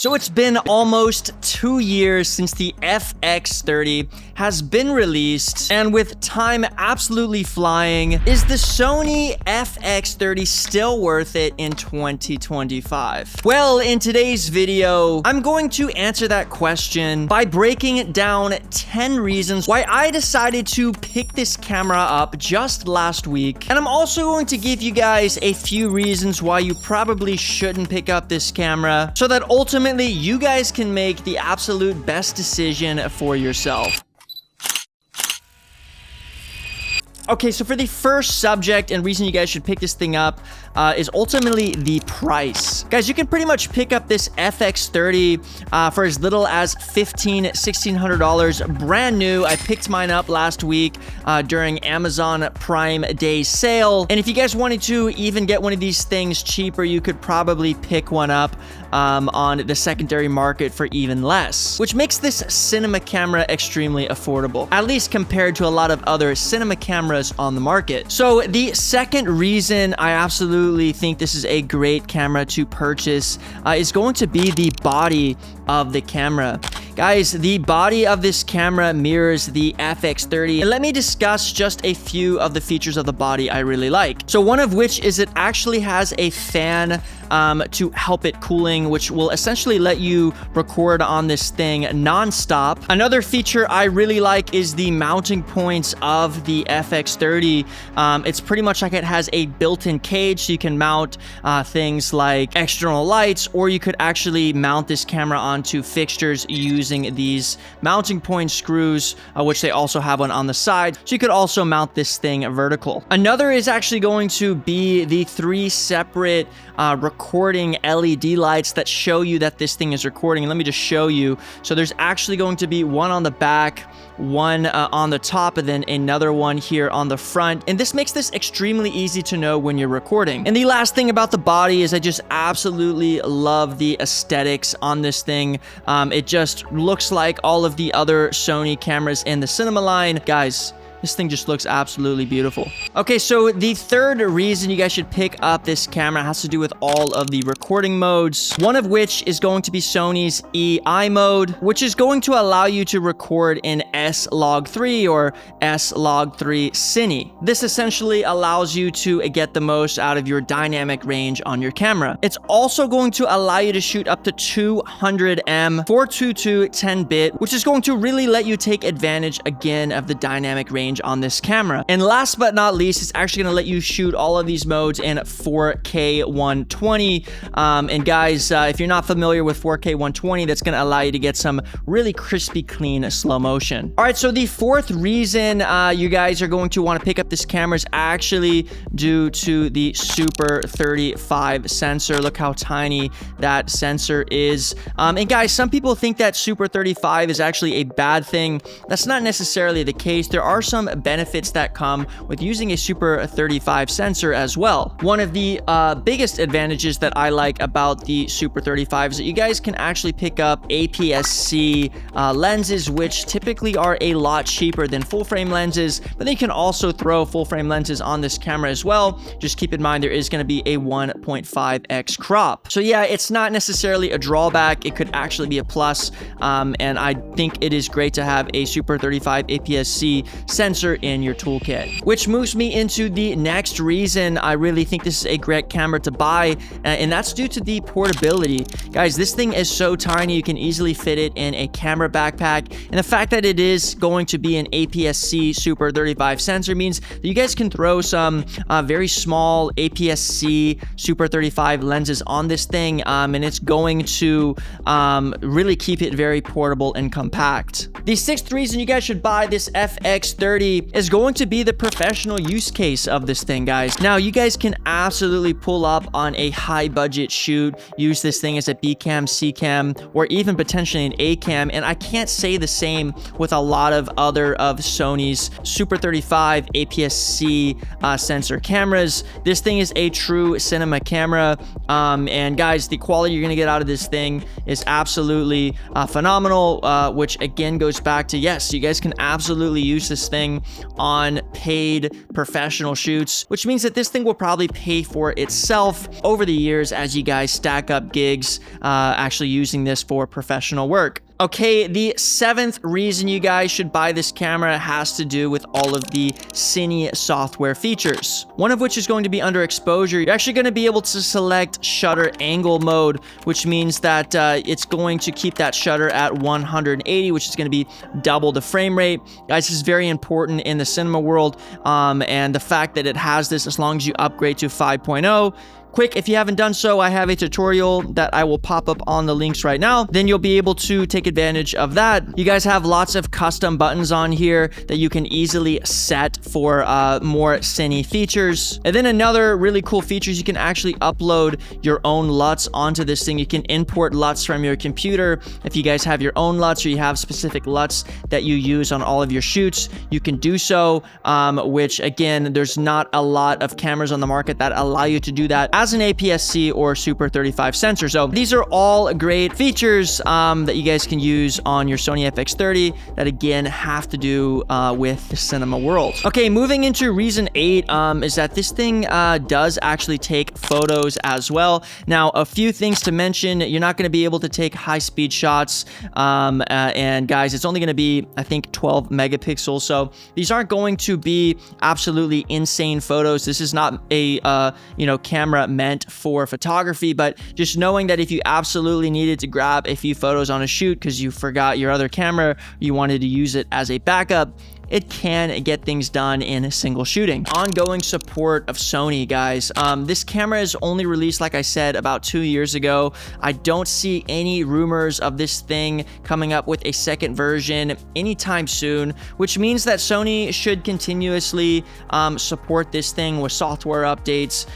So it's been almost 2 years since the FX30 has been released, and with time absolutely flying, is the Sony FX30 still worth it in 2025? Well, in today's video, I'm going to answer that question by breaking down 10 reasons why I decided to pick this camera up just last week, and I'm also going to give you guys a few reasons why you probably shouldn't pick up this camera, so that ultimately you guys can make the absolute best decision for yourself. Okay, so for the first subject and reason you guys should pick this thing up is ultimately the price. Guys, you can pretty much pick up this FX30 for as little as $1,600 brand new. I picked mine up last week during Amazon Prime Day sale. And if you guys wanted to even get one of these things cheaper, you could probably pick one up on the secondary market for even less, which makes this cinema camera extremely affordable, at least compared to a lot of other cinema cameras on the market. So the second reason I absolutely think this is a great camera to purchase is going to be the body of the camera. Guys, the body of this camera mirrors the FX30, and let me discuss just a few of the features of the body I really like. So one of which is it actually has a fan to help it cooling, which will essentially let you record on this thing non-stop. Another feature I really like is the mounting points of the FX30. It's pretty much like it has a built-in cage, so you can mount things like external lights, or you could actually mount this camera onto fixtures using these mounting point screws, which they also have one on the side, so you could also mount this thing vertical. Another is actually going to be the 3 separate recording LED lights that show you that this thing is recording. And let me just show you. So there's actually going to be one on the back, one on the top, and then another one here on the front. And this makes this extremely easy to know when you're recording. And the last thing about the body is I just absolutely love the aesthetics on this thing. It just looks like all of the other Sony cameras in the cinema line. Guys, this thing just looks absolutely beautiful. Okay, so the third reason you guys should pick up this camera has to do with all of the recording modes, one of which is going to be Sony's EI mode, which is going to allow you to record in S-Log3 or S-Log3 Cine. This essentially allows you to get the most out of your dynamic range on your camera. It's also going to allow you to shoot up to 200M 422 10-bit, which is going to really let you take advantage again of the dynamic range on this camera. And last but not least, it's actually going to let you shoot all of these modes in 4K 120. And guys, if you're not familiar with 4K 120, that's going to allow you to get some really crispy, clean slow motion. All right, so the fourth reason you guys are going to want to pick up this camera is actually due to the Super 35 sensor. Look how tiny that sensor is. And guys, some people think that Super 35 is actually a bad thing. That's not necessarily the case. There are some benefits that come with using a Super 35 sensor as well. One of the biggest advantages that I like about the Super 35 is that you guys can actually pick up APS-C lenses, which typically are a lot cheaper than full-frame lenses, but then you can also throw full-frame lenses on this camera as well. Just keep in mind there is going to be a 1.5x crop. So yeah, it's not necessarily a drawback. It could actually be a plus, and I think it is great to have a Super 35 APS-C sensor in your toolkit. Which moves me into the next reason I really think this is a great camera to buy, and that's due to the portability. Guys, this thing is so tiny, you can easily fit it in a camera backpack, and the fact that it is going to be an APS-C Super 35 sensor means that you guys can throw some very small APS-C Super 35 lenses on this thing, and it's going to really keep it very portable and compact. The sixth reason you guys should buy this FX30 is going to be the professional use case of this thing, guys. Now, you guys can absolutely pull up on a high budget shoot, use this thing as a B cam, C cam, or even potentially an A cam, and I can't say the same with a lot of other of Sony's Super 35 APS-C sensor cameras. This thing is a true cinema camera, and guys, the quality you're gonna get out of this thing is absolutely phenomenal, which again goes back to, yes, you guys can absolutely use this thing thing on paid professional shoots, which means that this thing will probably pay for itself over the years as you guys stack up gigs actually using this for professional work. Okay, the 7th reason you guys should buy this camera has to do with all of the Cine Software features. One of which is going to be under exposure. You're actually going to be able to select shutter angle mode, which means that it's going to keep that shutter at 180, which is going to be double the frame rate. Guys, this is very important in the cinema world, and the fact that it has this as long as you upgrade to 5.0. Quick, if you haven't done so, I have a tutorial that I will pop up on the links right now. Then you'll be able to take advantage of that. You guys have lots of custom buttons on here that you can easily set for more Cine features. And then another really cool feature is you can actually upload your own LUTs onto this thing. You can import LUTs from your computer. If you guys have your own LUTs or you have specific LUTs that you use on all of your shoots, you can do so, which again, there's not a lot of cameras on the market that allow you to do that as an APS-C or Super 35 sensor. So these are all great features that you guys can use on your Sony FX30 that again have to do with the cinema world. Okay, moving into reason 8 is that this thing does actually take photos as well. Now, a few things to mention. You're not going to be able to take high-speed shots, and guys, it's only going to be, I think, 12 megapixels. So these aren't going to be absolutely insane photos. This is not a camera meant for photography, but just knowing that if you absolutely needed to grab a few photos on a shoot because you forgot your other camera, you wanted to use it as a backup, it can get things done in a single shooting. Ongoing support of Sony, guys. This camera is only released, like I said, about 2 years ago. I don't see any rumors of this thing coming up with a second version anytime soon, which means that Sony should continuously support this thing with software updates,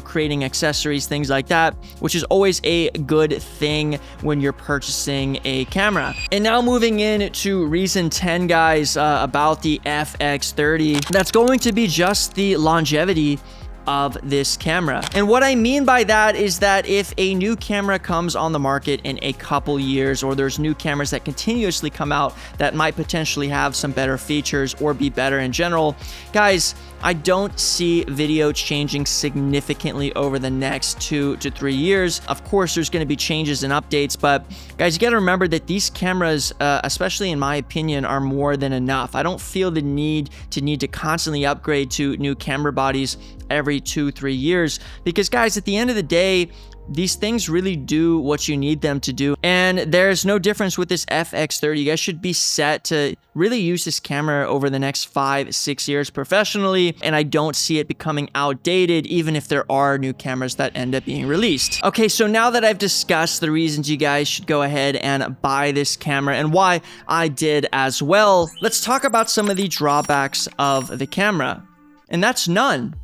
creating accessories, things like that, which is always a good thing when you're purchasing a camera. And now moving in to reason 10, guys, about the FX30. That's going to be just the longevity of this camera. And what I mean by that is that if a new camera comes on the market in a couple years, or there's new cameras that continuously come out that might potentially have some better features or be better in general, guys, I don't see video changing significantly over the next 2 to 3 years. Of course, there's going to be changes and updates, but guys, you got to remember that these cameras, especially in my opinion, are more than enough. I don't feel the need to constantly upgrade to new camera bodies every 2-3 years, because guys, at the end of the day, these things really do what you need them to do. And there's no difference with this FX30. You guys should be set to really use this camera over the next 5-6 years professionally. And I don't see it becoming outdated, even if there are new cameras that end up being released. Okay, so now that I've discussed the reasons you guys should go ahead and buy this camera and why I did as well, let's talk about some of the drawbacks of the camera. And that's none.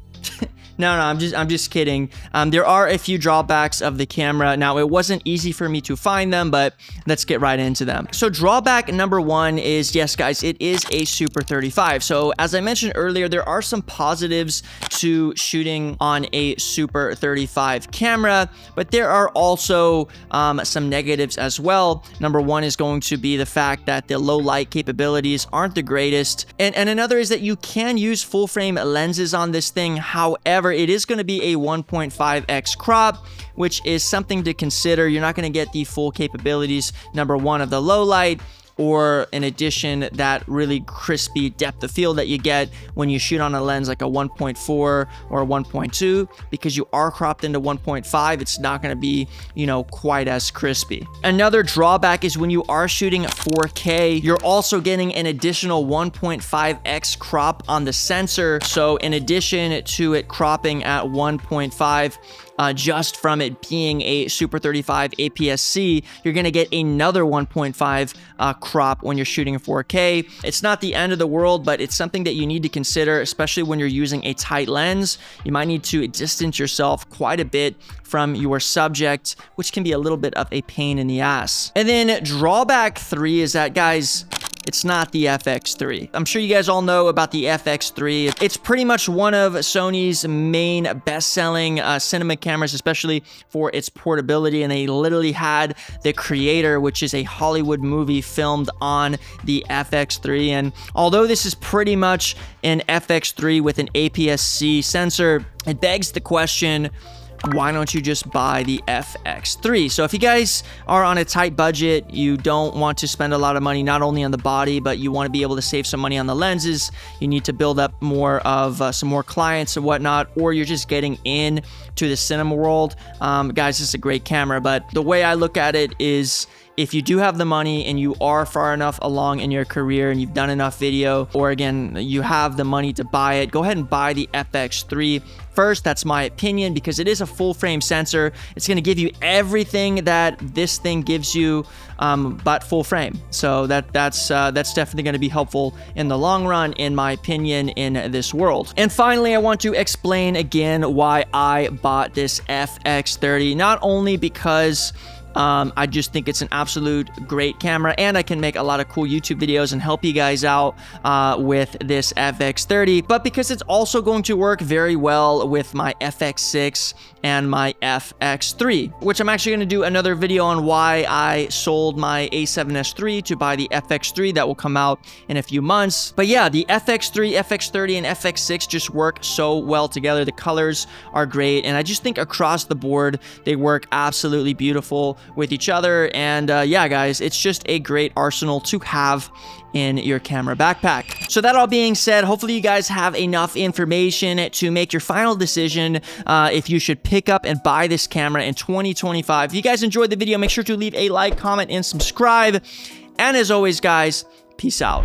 No, I'm just kidding. There are a few drawbacks of the camera. Now, it wasn't easy for me to find them, but let's get right into them. So drawback number 1 is, yes, guys, it is a Super 35. So as I mentioned earlier, there are some positives to shooting on a Super 35 camera, but there are also some negatives as well. Number 1 is going to be the fact that the low light capabilities aren't the greatest. And another is that you can use full frame lenses on this thing. However, it is going to be a 1.5x crop, which is something to consider. You're not going to get the full capabilities, number 1, of the low light, or in addition, that really crispy depth of field that you get when you shoot on a lens like a 1.4 or a 1.2, because you are cropped into 1.5, it's not going to be, quite as crispy. Another drawback is when you are shooting 4K, you're also getting an additional 1.5x crop on the sensor. So in addition to it cropping at 1.5, just from it being a Super 35 APS-C, you're going to get another 1.5 crop when you're shooting 4K. It's not the end of the world, but it's something that you need to consider, especially when you're using a tight lens. You might need to distance yourself quite a bit from your subject, which can be a little bit of a pain in the ass. And then drawback 3 is that, guys, it's not the FX3. I'm sure you guys all know about the FX3. It's pretty much one of Sony's main best-selling cinema cameras, especially for its portability, and they literally had the Creator, which is a Hollywood movie, filmed on the FX3. And although this is pretty much an FX3 with an APS-C sensor, it begs the question, why don't you just buy the FX3? So if you guys are on a tight budget, you don't want to spend a lot of money not only on the body, but you want to be able to save some money on the lenses, you need to build up more of some more clients and whatnot, or you're just getting in to the cinema world, guys, this is a great camera. But the way I look at it is, if you do have the money and you are far enough along in your career and you've done enough video, or again, you have the money to buy it, go ahead and buy the FX3 first. That's my opinion, because it is a full frame sensor. It's going to give you everything that this thing gives you, but full frame. So that's definitely going to be helpful in the long run, in my opinion, in this world. And finally, I want to explain again why I bought this FX30. Not only because I just think it's an absolute great camera, and I can make a lot of cool YouTube videos and help you guys out with this FX30, but because it's also going to work very well with my FX6 and my FX3, which I'm actually going to do another video on why I sold my A7S III to buy the FX3. That will come out in a few months. But yeah, the FX3, FX30, and FX6 just work so well together. The colors are great, and I just think across the board, they work absolutely beautiful with each other. And yeah, guys, it's just a great arsenal to have in your camera backpack. So that all being said, hopefully you guys have enough information to make your final decision if you should pick up and buy this camera in 2025. If you guys enjoyed the video, make sure to leave a like, comment, and subscribe. And as always, guys, peace out.